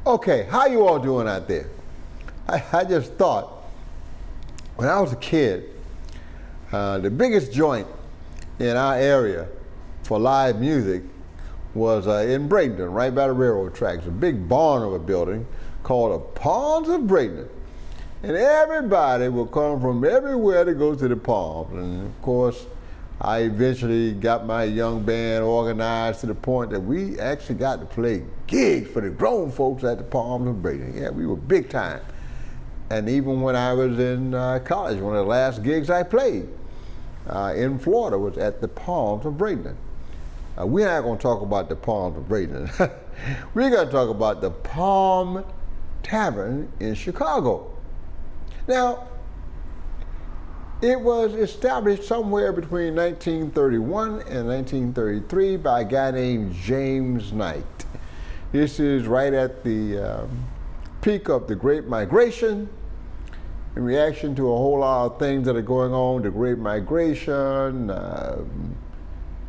Okay, how you all doing out there? I just thought, when I was a kid, the biggest joint in our area for live music was in Bradenton, right by the railroad tracks, a big barn of a building called the Palms of Bradenton. And everybody would come from everywhere to go to the Palms. And of course, I eventually got my young band organized to the point that we actually got to play gigs for the grown folks at the Palms of Bradenton. Yeah, we were big time. And even when I was in college, one of the last gigs I played in Florida was at the Palms of Bradenton. We're not going to talk about the Palms of Bradenton. We're going to talk about the Palm Tavern in Chicago. Now, it was established somewhere between 1931 and 1933 by a guy named James Knight. This is right at the peak of the Great Migration, in reaction to a whole lot of things that are going on, the Great Migration,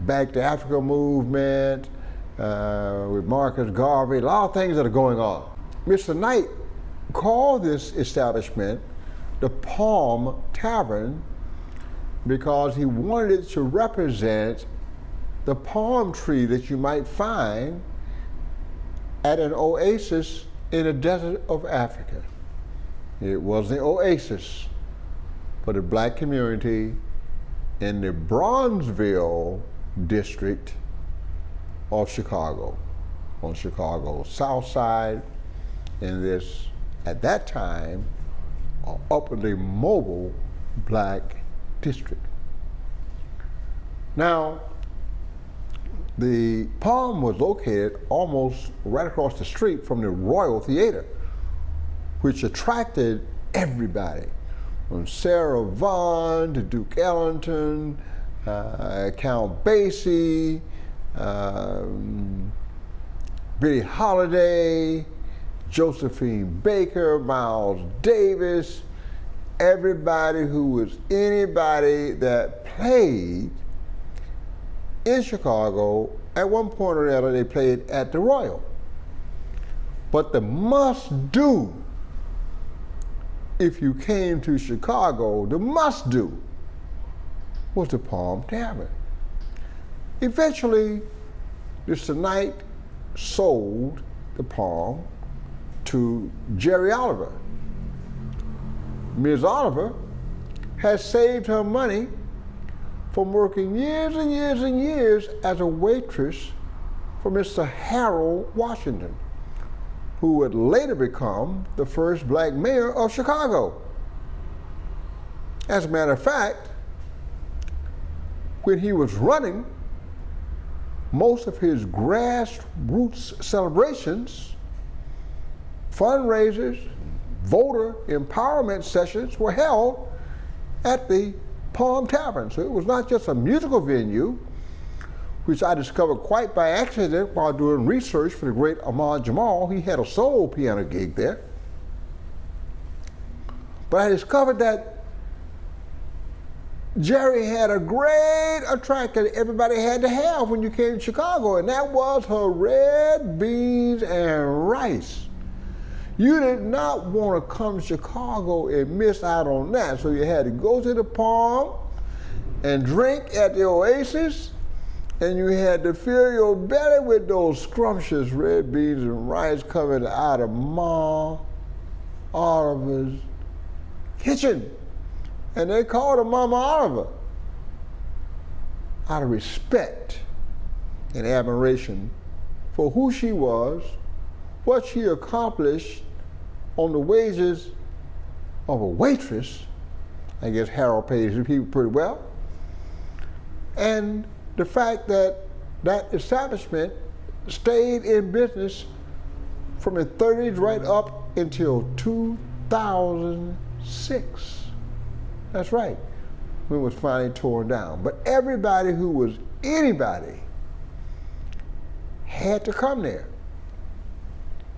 Back to Africa movement, with Marcus Garvey, a lot of things that are going on. Mr. Knight called this establishment the Palm Tavern because he wanted it to represent the palm tree that you might find at an oasis in the desert of Africa. It was the oasis for the black community in the Bronzeville district of Chicago, on Chicago's south side, in this, at that time, upwardly mobile black district. Now, the Palm was located almost right across the street from the Royal Theater, which attracted everybody, from Sarah Vaughan to Duke Ellington, Count Basie, Billie Holiday, Josephine Baker, Miles Davis, everybody who was anybody that played in Chicago. At one point or another, they played at the Royal. But the must-do, if you came to Chicago, the must-do was the Palm Tavern. Eventually, Mr. Knight sold the Palm to Jerry Oliver. Ms. Oliver has saved her money from working years and years and years as a waitress for Mr. Harold Washington, who would later become the first black mayor of Chicago. As a matter of fact, when he was running, most of his grassroots celebrations, fundraisers, voter empowerment sessions were held at the Palm Tavern. So it was not just a musical venue, which I discovered quite by accident while doing research for the great Ahmad Jamal. He had a solo piano gig there. But I discovered that Jerry had a great attraction that everybody had to have when you came to Chicago, and that was her red beans and rice. You did not want to come to Chicago and miss out on that, so you had to go to the Palm and drink at the Oasis, and you had to fill your belly with those scrumptious red beans and rice coming out of Ma Oliver's kitchen. And they called her Mama Oliver out of respect and admiration for who she was, what she accomplished on the wages of a waitress. I guess Harold paid his people pretty well. And the fact that that establishment stayed in business from the 30s right up until 2006. That's right, when it was finally torn down. But everybody who was anybody had to come there.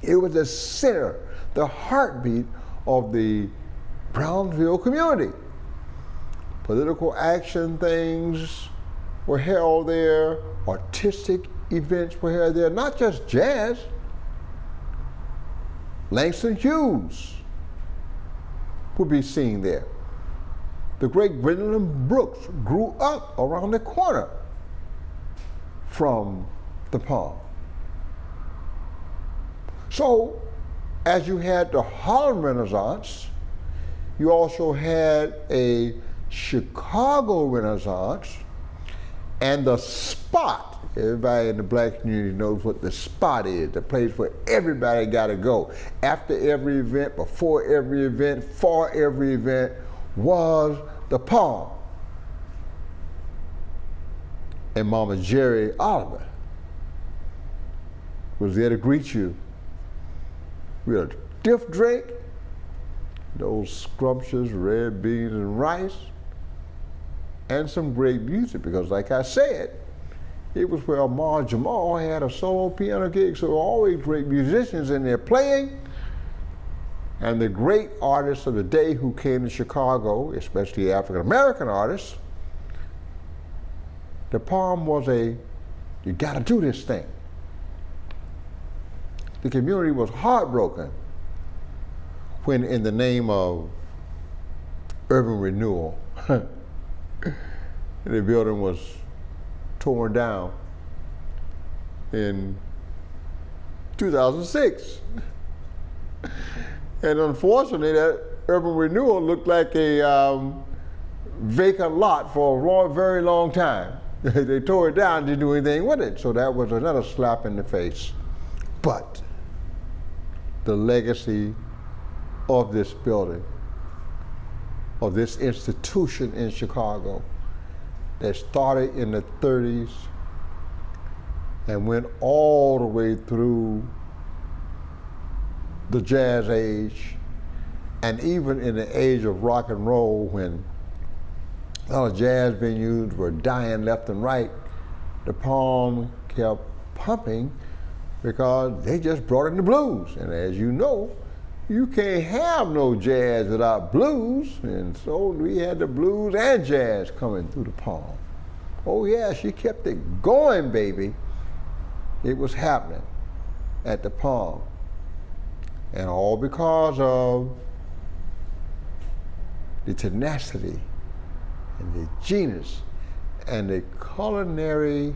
It was the center, the heartbeat of the Brownsville community. Political action things were held there, artistic events were held there, not just jazz. Langston Hughes would be seen there. The great Gwendolyn Brooks grew up around the corner from the Palm. So, as you had the Harlem Renaissance, you also had a Chicago Renaissance, and the Spot. Everybody in the black community knows what the Spot is, the place where everybody got to go. After every event, before every event, for every event, was the Palm. And Mama Jerry Oliver was there to greet you with a stiff drink, those scrumptious red beans and rice, and some great music, because like I said, it was where Ahmad Jamal had a solo piano gig, so there were always great musicians in there playing. And the great artists of the day who came to Chicago, especially African-American artists, the Palm was you gotta do this thing. The community was heartbroken when, in the name of urban renewal, the building was torn down in 2006. And unfortunately, that urban renewal looked like a vacant lot for a very long time. They tore it down, didn't do anything with it. So that was another slap in the face. But the legacy of this building, of this institution in Chicago that started in the 30s and went all the way through the jazz age, and even in the age of rock and roll, when a lot of jazz venues were dying left and right, the Palm kept pumping because they just brought in the blues. And as you know, you can't have no jazz without blues, and so we had the blues and jazz coming through the Palm. Oh yeah, she kept it going, baby. It was happening at the Palm. And all because of the tenacity and the genius and the culinary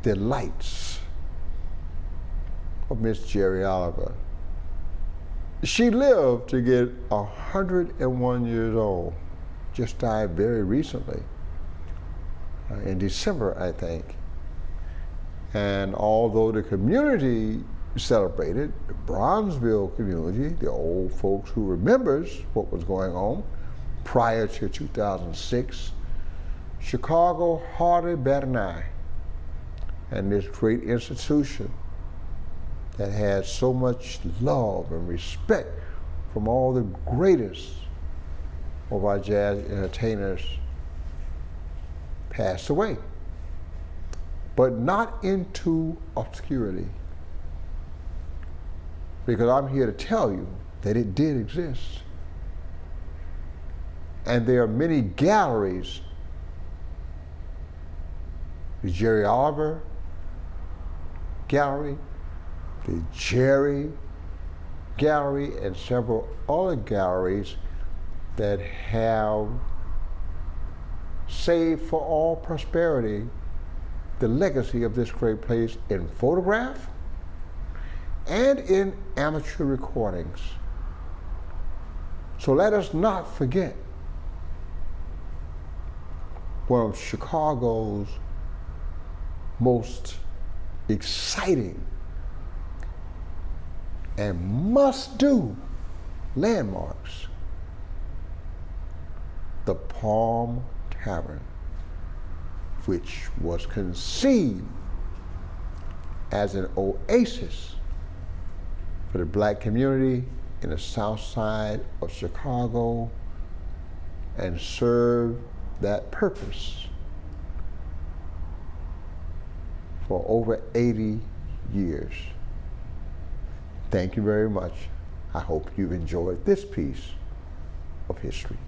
delights of Miss Jerry Oliver. She lived to get 101 years old, just died very recently, in December, I think. And although the community celebrated, the Bronzeville community, the old folks who remembers what was going on prior to 2006, Chicago hardly bat an eye. And this great institution that had so much love and respect from all the greatest of our jazz entertainers passed away, but not into obscurity. Because I'm here to tell you that it did exist. And there are many galleries. The Jerry Oliver Gallery, the Jerry Gallery, and several other galleries that have saved for all prosperity the legacy of this great place in photograph and in amateur recordings. So let us not forget one of Chicago's most exciting and must-do landmarks, the Palm Tavern, which was conceived as an oasis for the black community in the south side of Chicago and served that purpose for over 80 years. Thank you very much. I hope you've enjoyed this piece of history.